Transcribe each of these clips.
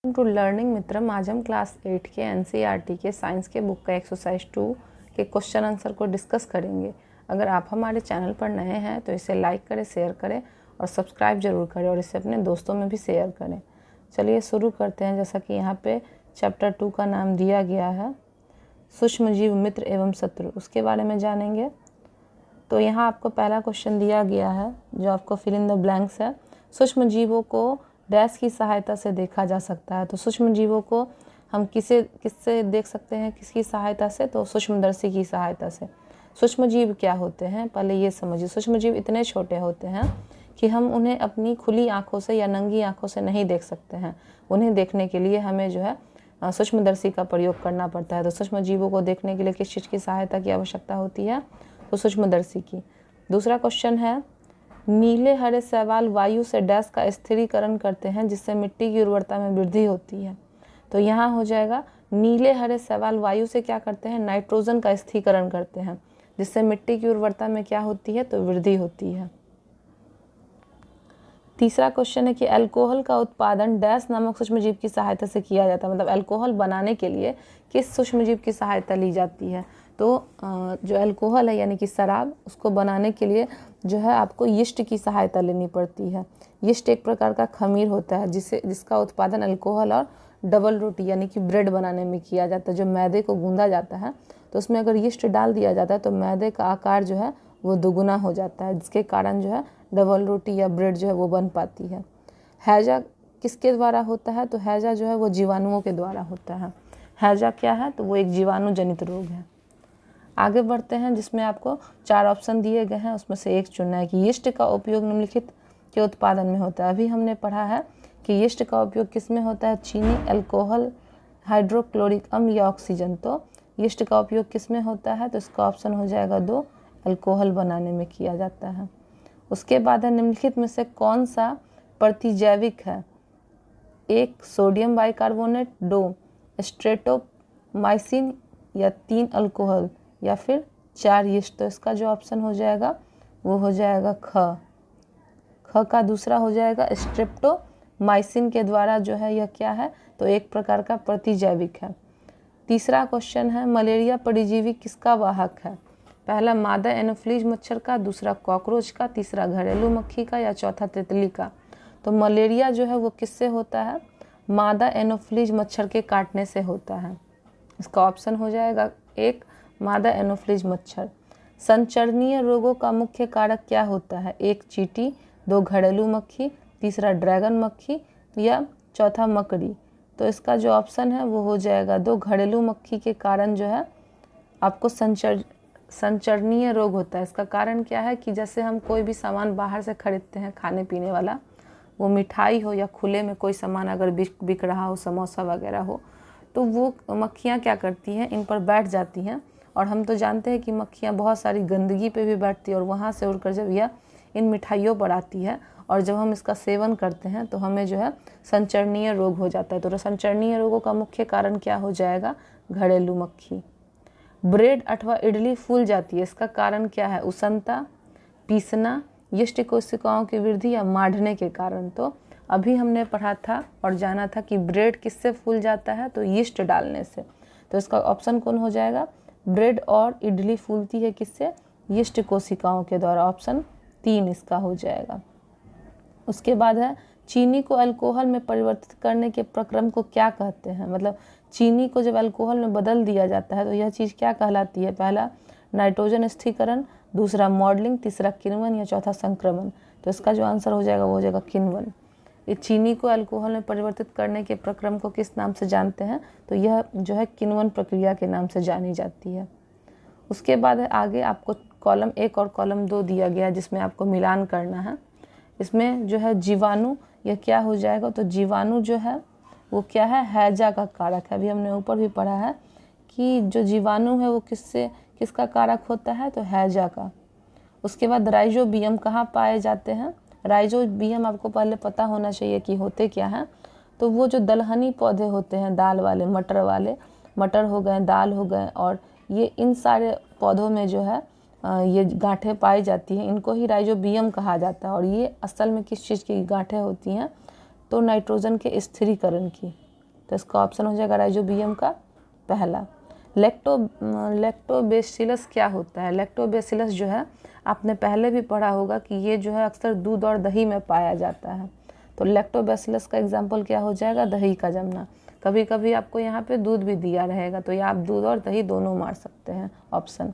To learning मित्रम। आज हम class 8 के एनसीईआरटी के साइंस के बुक का एक्सरसाइज 2 के क्वेश्चन आंसर को डिस्कस करेंगे। अगर आप हमारे चैनल पर नए हैं तो इसे लाइक करें, शेयर करें और सब्सक्राइब जरूर करें और इसे अपने दोस्तों में भी शेयर करें। चलिए शुरू करते हैं। जैसा कि यहाँ पे चैप्टर 2 का नाम दिया गया है सूक्ष्म जीव मित्र एवं शत्रु, उसके बारे में जानेंगे। तो यहाँ आपको पहला क्वेश्चन दिया गया है जो आपको फिल इन द ब्लैंक्स है। सूक्ष्म जीवों को डैश की सहायता से देखा जा सकता है। तो सूक्ष्म जीवों को हम किससे देख सकते हैं, किसकी सहायता से? तो सूक्ष्मदर्शी की सहायता से। सूक्ष्म जीव क्या होते हैं पहले ये समझिए। सूक्ष्म जीव इतने छोटे होते हैं कि हम उन्हें अपनी खुली आंखों से या नंगी आंखों से नहीं देख सकते हैं। उन्हें देखने के लिए हमें जो है सूक्ष्मदर्शी का प्रयोग करना पड़ता है। तो सूक्ष्म जीवों को देखने के लिए किस चीज़ की सहायता की आवश्यकता होती है? तो सूक्ष्मदर्शी की। दूसरा क्वेश्चन है नीले हरे शैवाल वायु से डैश का स्थिरीकरण करते हैं जिससे मिट्टी की उर्वरता में वृद्धि होती है। तो यहाँ हो जाएगा नीले हरे शैवाल वायु से क्या करते हैं? नाइट्रोजन का स्थिरीकरण करते हैं जिससे मिट्टी की उर्वरता में क्या होती है? तो वृद्धि होती है। तीसरा क्वेश्चन है कि अल्कोहल का उत्पादन डैश नामक सूक्ष्मजीव की सहायता से किया जाता है। मतलब अल्कोहल बनाने के लिए किस सूक्ष्मजीव की सहायता ली जाती है? तो जो अल्कोहल है यानी कि शराब, उसको बनाने के लिए जो है आपको यीस्ट की सहायता लेनी पड़ती है। यीस्ट एक प्रकार का खमीर होता है जिसका उत्पादन अल्कोहल और डबल रोटी यानी कि ब्रेड बनाने में किया जाता है। जो मैदे को गूंदा जाता है तो उसमें अगर यीस्ट डाल दिया जाता है तो मैदे का आकार जो है वो दोगुना हो जाता है, जिसके कारण जो है डबल रोटी या ब्रेड जो है वो बन पाती है। हैजा किसके द्वारा होता है? तो हैजा जो है वो जीवाणुओं के द्वारा होता है। हैजा क्या है? तो वो एक जीवाणु जनित रोग है। आगे बढ़ते हैं जिसमें आपको 4 ऑप्शन दिए गए हैं, उसमें से एक चुनना है कि यीस्ट का उपयोग निम्नलिखित के उत्पादन में होता है। अभी हमने पढ़ा है कि यीस्ट का उपयोग किस में होता है? चीनी, अल्कोहल, हाइड्रोक्लोरिक अम्ल या ऑक्सीजन। तो यीस्ट का उपयोग किस में होता है? तो इसका ऑप्शन हो जाएगा 2, अल्कोहल बनाने में किया जाता है। उसके बाद है निम्नलिखित में से कौन सा प्रतिजैविक है? 1 सोडियम बाइकार्बोनेट, 2 स्ट्रेप्टोमाइसिन या 3 अल्कोहल या फिर 4 यीस्ट। तो इसका जो ऑप्शन हो जाएगा वो हो जाएगा ख का दूसरा हो जाएगा स्ट्रेप्टोमाइसिन के द्वारा जो है यह क्या है? तो एक प्रकार का प्रतिजैविक है। तीसरा क्वेश्चन है मलेरिया परजीवी किसका वाहक है? पहला मादा एनोफ्लीज मच्छर का, दूसरा कॉकरोच का, तीसरा घरेलू मक्खी का या चौथा तितली का। तो मलेरिया जो है वो किससे होता है? मादा एनोफ्लीज मच्छर के काटने से होता है। इसका ऑप्शन हो जाएगा 1 मादा एनोफ्लीज मच्छर। संचरणीय रोगों का मुख्य कारक क्या होता है? 1 चींटी, 2 घरेलू मक्खी, तीसरा ड्रैगन मक्खी या चौथा मकड़ी। तो इसका जो ऑप्शन है वो हो जाएगा 2 घरेलू मक्खी के कारण जो है आपको संचरणीय रोग होता है। इसका कारण क्या है कि जैसे हम कोई भी सामान बाहर से खरीदते हैं खाने पीने वाला, वो मिठाई हो या खुले में कोई सामान अगर बिक रहा हो, समोसा वगैरह हो, तो वो मक्खियाँ क्या करती हैं? इन पर बैठ जाती हैं। और हम तो जानते हैं कि मक्खियाँ बहुत सारी गंदगी पे भी बैठती है और वहाँ से उड़कर जब यह इन मिठाइयों पर आती है और जब हम इसका सेवन करते हैं तो हमें जो है संचरणीय रोग हो जाता है। तो संचरणीय रोगों का मुख्य कारण क्या हो जाएगा? घरेलू मक्खी। ब्रेड अथवा इडली फूल जाती है, इसका कारण क्या है? उष्णता, पीसना, यीस्ट कोशिकाओं की वृद्धि या माढ़ने के कारण। तो अभी हमने पढ़ा था और जाना था कि ब्रेड किससे फूल जाता है? तो यीस्ट डालने से। तो इसका ऑप्शन कौन हो जाएगा? ब्रेड और इडली फूलती है किससे? यीस्ट कोशिकाओं के द्वारा। ऑप्शन 3 इसका हो जाएगा। उसके बाद है चीनी को अल्कोहल में परिवर्तित करने के प्रक्रम को क्या कहते हैं? मतलब चीनी को जब अल्कोहल में बदल दिया जाता है तो यह चीज़ क्या कहलाती है? पहला नाइट्रोजन स्थिरीकरण, दूसरा मॉडलिंग, तीसरा किण्वन या चौथा संक्रमण। तो इसका जो आंसर हो जाएगा वो हो जाएगा किण्वन। ये चीनी को अल्कोहल में परिवर्तित करने के प्रक्रम को किस नाम से जानते हैं? तो यह जो है किण्वन प्रक्रिया के नाम से जानी जाती है। उसके बाद है आगे आपको कॉलम 1 और कॉलम 2 दिया गया है जिसमें आपको मिलान करना है। इसमें जो है जीवाणु यह क्या हो जाएगा? तो जीवाणु जो है वो क्या है? हैजा का कारक है। अभी हमने ऊपर भी पढ़ा है कि जो जीवाणु है वो किसका कारक होता है? तो हैजा का। उसके बाद राइजोबियम कहाँ पाए जाते हैं? राइजोबियम आपको पहले पता होना चाहिए कि होते क्या हैं। तो वो जो दलहनी पौधे होते हैं, दाल वाले, मटर हो गए, दाल हो गए, और ये इन सारे पौधों में जो है ये गांठें पाई जाती हैं, इनको ही राइजोबियम कहा जाता है। और ये असल में किस चीज़ की गांठें होती हैं? तो नाइट्रोजन के स्थिरीकरण की। तो इसका ऑप्शन हो जाएगा राइजोबियम का पहला। लैक्टोबैसिलस क्या होता है? लैक्टोबैसिलस जो है आपने पहले भी पढ़ा होगा कि ये जो है अक्सर दूध और दही में पाया जाता है। तो लैक्टोबैसिलस का एग्जाम्पल क्या हो जाएगा? दही का जमना। कभी कभी आपको यहाँ पे दूध भी दिया रहेगा, तो ये आप दूध और दही दोनों मार सकते हैं ऑप्शन।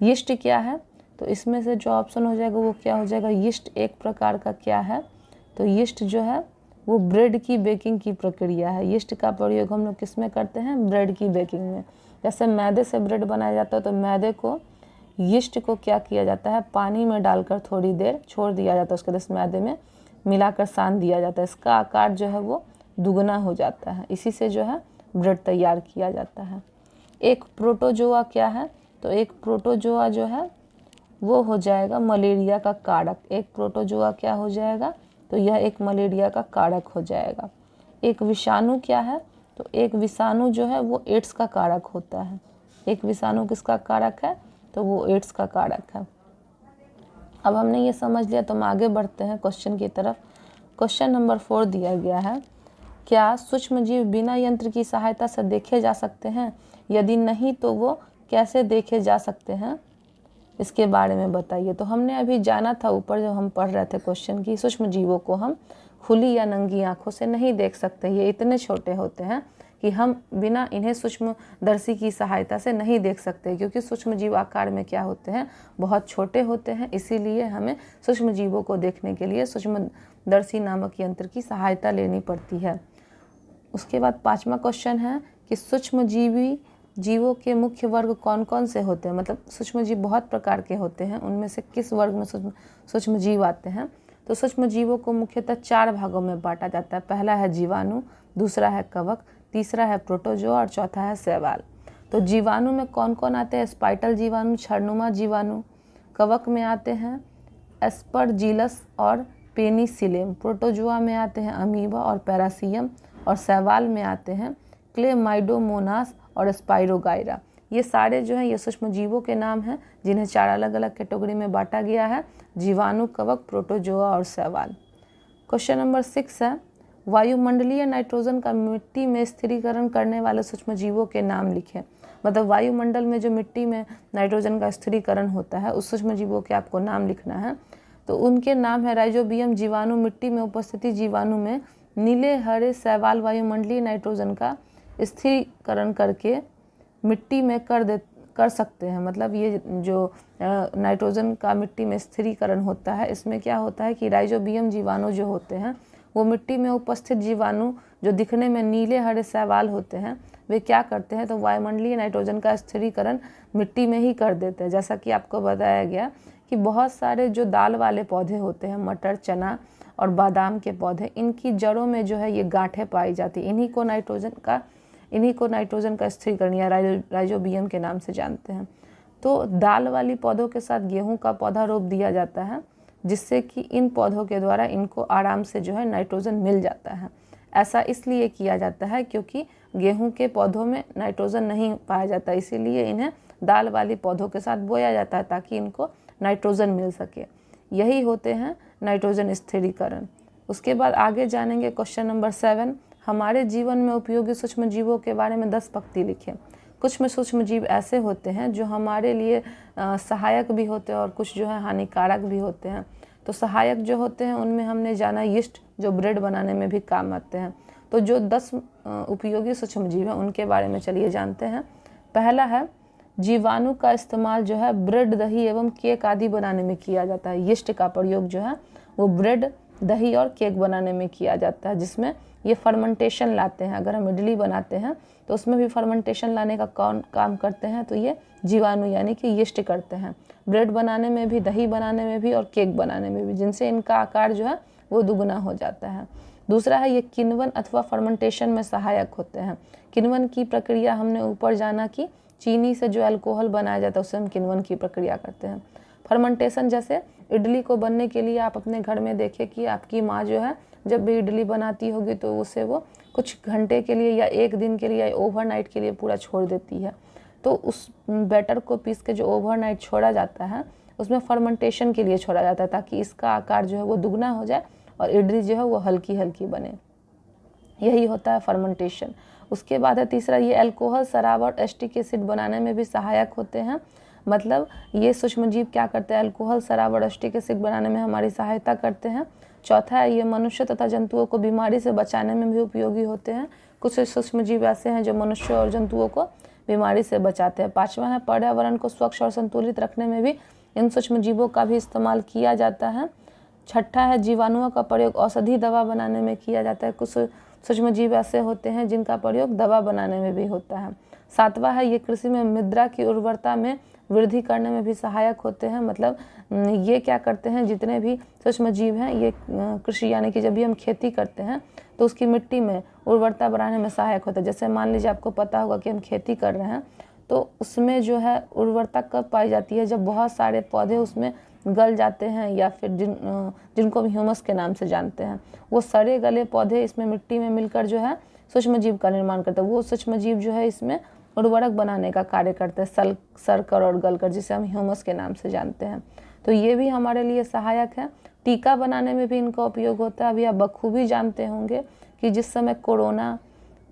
यीस्ट क्या है? तो इसमें से जो ऑप्शन हो जाएगा वो क्या हो जाएगा? यीस्ट एक प्रकार का क्या है? तो यीस्ट जो है वो ब्रेड की बेकिंग की प्रक्रिया है। यीस्ट का प्रयोग हम लोग किस में करते हैं? ब्रेड की बेकिंग में। जैसे मैदे से ब्रेड बनाया जाता है, तो मैदे को यीस्ट को क्या किया जाता है? पानी में डालकर थोड़ी देर छोड़ दिया जाता है, उसके बाद इस मैदे में मिलाकर सान दिया जाता है। इसका आकार जो है वो दुगना हो जाता है, इसी से जो है ब्रेड तैयार किया जाता है। एक प्रोटोजोआ क्या है? तो एक प्रोटोजोआ जो है वो हो जाएगा मलेरिया का कारक। एक प्रोटोजोआ क्या हो जाएगा? तो यह एक मलेरिया का कारक हो जाएगा। एक विषाणु क्या है? तो एक विषाणु जो है वो एड्स का कारक होता है। एक विषाणु किसका कारक है? तो वो एड्स का कारक है। अब हमने ये समझ लिया, तो हम आगे बढ़ते हैं क्वेश्चन की तरफ। क्वेश्चन नंबर 4 दिया गया है, क्या सूक्ष्मजीव बिना यंत्र की सहायता से देखे जा सकते हैं? यदि नहीं तो वो कैसे देखे जा सकते हैं, इसके बारे में बताइए। तो हमने अभी जाना था ऊपर जब हम पढ़ रहे थे क्वेश्चन की, सूक्ष्म जीवों को हम खुली या नंगी आंखों से नहीं देख सकते। ये इतने छोटे होते हैं कि हम बिना इन्हें सूक्ष्मदर्शी की सहायता से नहीं देख सकते, क्योंकि सूक्ष्म जीव आकार में क्या होते हैं? बहुत छोटे होते हैं। इसीलिए हमें सूक्ष्म जीवों को देखने के लिए सूक्ष्मदर्शी नामक यंत्र की सहायता लेनी पड़ती है। उसके बाद 5वां क्वेश्चन है कि सूक्ष्मजीवी जीवों के मुख्य वर्ग कौन कौन से होते हैं? मतलब सूक्ष्मजीव बहुत प्रकार के होते हैं, उनमें से किस वर्ग में सूक्ष्मजीव आते हैं? तो सूक्ष्मजीवों को मुख्यतः 4 भागों में बांटा जाता है। पहला है जीवाणु, दूसरा है कवक, तीसरा है प्रोटोजोआ और चौथा है शैवाल। तो जीवाणु में कौन कौन आते हैं? स्पाइटल जीवाणु, छड़नुमा जीवाणु। कवक में आते हैं एस्परजिलस और पेनिसिलियम। प्रोटोजोआ में आते हैं अमीबा और पैरासियम। और शैवाल में आते हैं क्लेमाइडोमोनास और स्पाइरोगाइरा। ये सारे जो हैं ये सूक्ष्म जीवों के नाम हैं, जिन्हें 4 अलग अलग कैटेगरी में बांटा गया है: जीवाणु, कवक, प्रोटोजोआ और शैवाल। क्वेश्चन नंबर 6 है, वायुमंडलीय नाइट्रोजन का मिट्टी में स्थिरीकरण करने वाले सूक्ष्म जीवों के नाम लिखें। मतलब वायुमंडल में जो मिट्टी में नाइट्रोजन का स्थिरीकरण होता है, उस सूक्ष्म जीवों के आपको नाम लिखना है। तो उनके नाम है राइजोबियम जीवाणु। मिट्टी में उपस्थिति जीवाणु में नीले हरे शैवाल वायुमंडलीय नाइट्रोजन का स्थिरीकरण करके मिट्टी में कर सकते हैं। मतलब ये जो नाइट्रोजन का मिट्टी में स्थिरीकरण होता है, इसमें क्या होता है कि राइजोबियम जीवाणु जो होते हैं वो मिट्टी में उपस्थित जीवाणु जो दिखने में नीले हरे शैवाल होते हैं, वे क्या करते हैं? तो वायुमंडलीय नाइट्रोजन का स्थिरीकरण मिट्टी में ही कर देते हैं। जैसा कि आपको बताया गया कि बहुत सारे जो दाल वाले पौधे होते हैं, मटर, चना और बादाम के पौधे, इनकी जड़ों में जो है ये गांठें पाई जाती हैं। इन्हीं को नाइट्रोजन का स्थिरीकरण या राइजोबियम के नाम से जानते हैं। तो दाल वाली पौधों के साथ गेहूं का पौधा रोप दिया जाता है, जिससे कि इन पौधों के द्वारा इनको आराम से जो है नाइट्रोजन मिल जाता है। ऐसा इसलिए किया जाता है क्योंकि गेहूं के पौधों में नाइट्रोजन नहीं पाया जाता, इसीलिए इन्हें दाल वाली पौधों के साथ बोया जाता है ताकि इनको नाइट्रोजन मिल सके। यही होते हैं नाइट्रोजन स्थिरीकरण। उसके बाद आगे जानेंगे क्वेश्चन नंबर 7, हमारे जीवन में उपयोगी सूक्ष्म जीवों के बारे में 10 पंक्ति लिखें। कुछ में सूक्ष्म जीव ऐसे होते हैं जो हमारे लिए सहायक भी होते हैं और कुछ जो है हानिकारक भी होते हैं। तो सहायक जो होते हैं उनमें हमने जाना यीस्ट, जो ब्रेड बनाने में भी काम आते हैं। तो जो 10 उपयोगी सूक्ष्म जीव हैं उनके बारे में चलिए जानते हैं। पहला है, जीवाणु का इस्तेमाल जो है ब्रेड, दही एवं केक आदि बनाने में किया जाता है। यीस्ट का प्रयोग जो है वो ब्रेड, दही और केक बनाने में किया जाता है, जिसमें ये फर्मेंटेशन लाते हैं। अगर हम इडली बनाते हैं तो उसमें भी फर्मेंटेशन लाने का कौन काम करते हैं? तो ये जीवाणु यानी कि यीस्ट करते हैं। ब्रेड बनाने में भी, दही बनाने में भी और केक बनाने में भी, जिनसे इनका आकार जो है वो दुगना हो जाता है। दूसरा है, ये किण्वन अथवा फर्मेंटेशन में सहायक होते हैं। किण्वन की प्रक्रिया हमने ऊपर जाना कि चीनी से जो अल्कोहल बनाया जाता है उससे हम किण्वन की प्रक्रिया करते हैं। फर्मेंटेशन जैसे इडली को बनने के लिए आप अपने घर में देखें कि आपकी माँ जो है जब भी इडली बनाती होगी तो उसे वो कुछ घंटे के लिए या 1 दिन के लिए या ओवरनाइट के लिए पूरा छोड़ देती है। तो उस बैटर को पीस के जो ओवरनाइट छोड़ा जाता है उसमें फर्मेंटेशन के लिए छोड़ा जाता है, ताकि इसका आकार जो है वो दुगना हो जाए और इडली जो है वो हल्की हल्की बने। यही होता है फर्मेंटेशन। उसके बाद है तीसरा, ये अल्कोहल, शराब और एसिटिक एसिड बनाने में भी सहायक होते हैं। मतलब ये सूक्ष्मजीव क्या करते हैं, अल्कोहल, शराब और एसिटिक एसिड बनाने में हमारी सहायता करते हैं। चौथा है, ये मनुष्य तथा जंतुओं को बीमारी से बचाने में भी उपयोगी होते हैं। कुछ सूक्ष्मजीव ऐसे हैं जो मनुष्य और जंतुओं को बीमारी से बचाते हैं। पाँचवा है, पर्यावरण को स्वच्छ और संतुलित रखने में भी इन सूक्ष्मजीवों का भी इस्तेमाल किया जाता है। छठा है, जीवाणुओं का प्रयोग औषधि दवा बनाने में किया जाता है। कुछ सूक्ष्मजीव ऐसे होते हैं जिनका प्रयोग दवा बनाने में भी होता है। सातवां है, ये कृषि में मृदा की उर्वरता में वृद्धि करने में भी सहायक होते हैं। मतलब ये क्या करते हैं, जितने भी सूक्ष्मजीव हैं ये कृषि यानी कि जब भी हम खेती करते हैं तो उसकी मिट्टी में उर्वरता बढ़ाने में सहायक होता है। जैसे मान लीजिए आपको पता होगा कि हम खेती कर रहे हैं तो उसमें जो है उर्वरता कब पाई जाती है, जब बहुत सारे पौधे उसमें गल जाते हैं, या फिर जिनको हम ह्यूमस के नाम से जानते हैं, वो सड़े गले पौधे इसमें मिट्टी में मिलकर जो है सूक्ष्मजीव का निर्माण करते हैं। वो सूक्ष्मजीव जो है इसमें उर्वरक बनाने का कार्य करते हैं, सड़कर और गलकर, जिसे हम ह्यूमस के नाम से जानते हैं। तो ये भी हमारे लिए सहायक है। टीका बनाने में भी इनका उपयोग होता है। अभी आप बखूबी जानते होंगे कि जिस समय कोरोना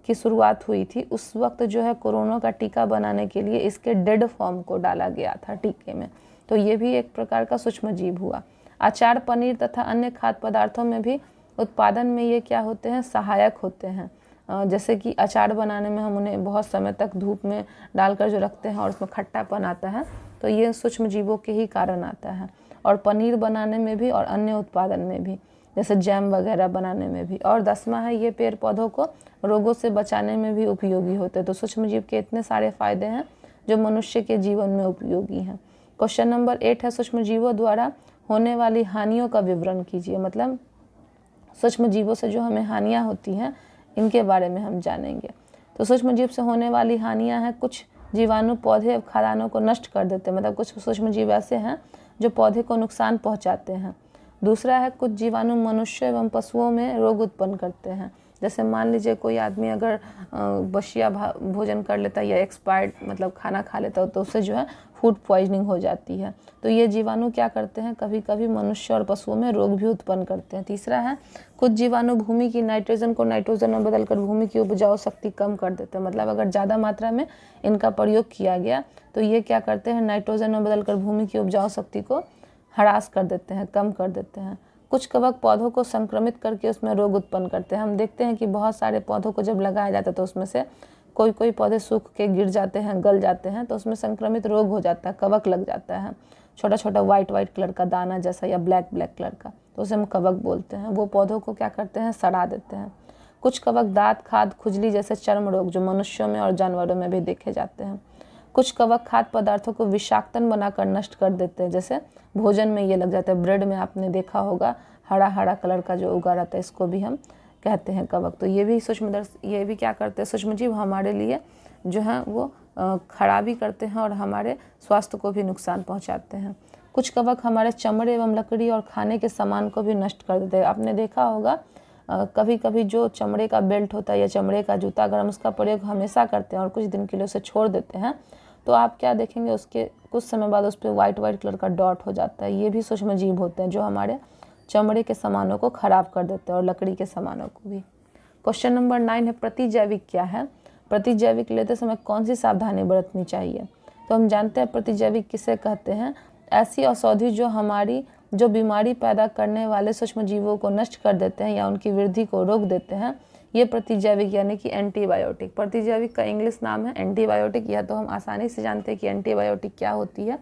की शुरुआत हुई थी उस वक्त जो है कोरोना का टीका बनाने के लिए इसके डेड फॉर्म को डाला गया था टीके में। तो ये भी एक प्रकार का सूक्ष्मजीव हुआ। अचार, पनीर तथा अन्य खाद्य पदार्थों में भी उत्पादन में ये क्या होते हैं, सहायक होते हैं। जैसे कि अचार बनाने में हम उन्हें बहुत समय तक धूप में डालकर जो रखते हैं और उसमें खट्टापन आता है, तो ये सूक्ष्मजीवों के ही कारण आता है। और पनीर बनाने में भी और अन्य उत्पादन में भी, जैसे जैम वगैरह बनाने में भी। और 10वां है, ये पेड़ पौधों को रोगों से बचाने में भी उपयोगी होते हैं। तो सूक्ष्मजीव के इतने सारे फायदे हैं जो मनुष्य के जीवन में उपयोगी हैं। क्वेश्चन नंबर 8 है, सूक्ष्मजीवों द्वारा होने वाली हानियों का विवरण कीजिए। मतलब सूक्ष्मजीवों से जो हमें हानियाँ होती हैं इनके बारे में हम जानेंगे। तो सूक्ष्मजीव से होने वाली हानियाँ हैं, कुछ जीवाणु पौधे खाद्यान्नों को नष्ट कर देते हैं। मतलब कुछ सूक्ष्मजीव ऐसे हैं जो पौधे को नुकसान पहुंचाते हैं। दूसरा है, कुछ जीवाणु मनुष्य एवं पशुओं में रोग उत्पन्न करते हैं। जैसे मान लीजिए कोई आदमी अगर बसिया भोजन कर लेता है या एक्सपायर्ड मतलब खाना खा लेता है तो उससे जो है फूड पॉइजनिंग हो जाती है। तो ये जीवाणु क्या करते हैं, कभी कभी मनुष्य और पशुओं में रोग भी उत्पन्न करते हैं। तीसरा है, कुछ जीवाणु भूमि की नाइट्रोजन को नाइट्रोजन में बदलकर भूमि की उपजाऊ शक्ति कम कर देते हैं। मतलब अगर ज़्यादा मात्रा में इनका प्रयोग किया गया तो ये क्या करते हैं, नाइट्रोजन में बदलकर भूमि की उपजाऊ शक्ति को ह्रास कर देते हैं, कम कर देते हैं। कुछ कवक पौधों को संक्रमित करके उसमें रोग उत्पन्न करते हैं। हम देखते हैं कि बहुत सारे पौधों को जब लगाया जाता है तो उसमें से कोई पौधे सूख के गिर जाते हैं, गल जाते हैं, तो उसमें संक्रमित रोग हो जाता है, कवक लग जाता है, छोटा छोटा वाइट कलर का दाना जैसा या ब्लैक कलर का, तो उसे हम कवक बोलते हैं। वो पौधों को क्या करते हैं, सड़ा देते हैं। कुछ कवक दांत, खाद, खुजली जैसे चर्म रोग जो मनुष्यों में और जानवरों में भी देखे जाते हैं। कुछ कवक खाद्य पदार्थों को विषाक्तन बनाकर नष्ट कर देते हैं। जैसे भोजन में ये लग जाता है, ब्रेड में आपने देखा होगा हरा कलर का जो उगा रहता है, इसको भी हम कहते हैं कवक। तो ये भी ये भी क्या करते हैं, सूक्ष्मजीव हमारे लिए जो है वो खराबी करते हैं और हमारे स्वास्थ्य को भी नुकसान पहुंचाते हैं। कुछ कवक हमारे चमड़े एवं लकड़ी और खाने के सामान को भी नष्ट कर देते हैं। आपने देखा होगा कभी कभी जो चमड़े का बेल्ट होता है या चमड़े का जूता, अगर हम उसका प्रयोग हमेशा करते हैं और कुछ दिन के लिए उसे छोड़ देते हैं तो आप क्या देखेंगे, उसके कुछ समय बाद उस पर वाइट कलर का डॉट हो जाता है। ये भी सूक्ष्मजीव होते हैं जो हमारे चमड़े के सामानों को खराब कर देते हैं और लकड़ी के सामानों को भी। क्वेश्चन नंबर 9 है, प्रतिजैविक क्या है। प्रतिजैविक लेते समय कौन सी सावधानी बरतनी चाहिए। तो हम जानते हैं प्रतिजैविक किसे कहते हैं, ऐसी औषधि जो बीमारी पैदा करने वाले सूक्ष्मजीवों को नष्ट कर देते हैं या उनकी वृद्धि को रोक देते हैं, ये प्रतिजैविक यानी कि एंटीबायोटिक। प्रतिजैविक का इंग्लिश नाम है एंटीबायोटिक। यह तो हम आसानी से जानते हैं कि एंटीबायोटिक क्या होती है।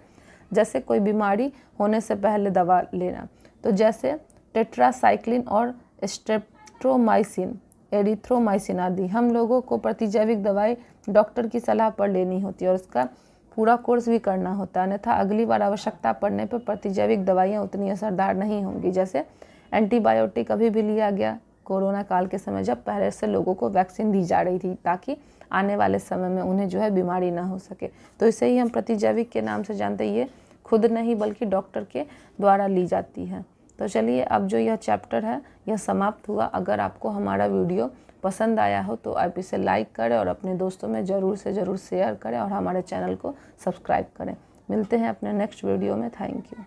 जैसे कोई बीमारी होने से पहले दवा लेना, तो जैसे टेट्रासाइक्लिन और स्ट्रेप्टोमाइसिन, एरिथ्रोमाइसिन आदि। हम लोगों को प्रतिजैविक दवाई डॉक्टर की सलाह पर लेनी होती है और उसका पूरा कोर्स भी करना होता है, अन्यथा अगली बार आवश्यकता पड़ने पर प्रतिजैविक दवाइयाँ उतनी असरदार नहीं होंगी। जैसे एंटीबायोटिक अभी भी लिया गया कोरोना काल के समय, जब पहले से लोगों को वैक्सीन दी जा रही थी ताकि आने वाले समय में उन्हें जो है बीमारी ना हो सके। तो इसे ही हम प्रतिजैविक के नाम से जानते हैं। ये खुद नहीं बल्कि डॉक्टर के द्वारा ली जाती है। तो चलिए अब जो यह चैप्टर है यह समाप्त हुआ। अगर आपको हमारा वीडियो पसंद आया हो तो आप इसे लाइक करें और अपने दोस्तों में ज़रूर से ज़रूर शेयर करें और हमारे चैनल को सब्सक्राइब करें। मिलते हैं अपने नेक्स्ट वीडियो में। Thank you.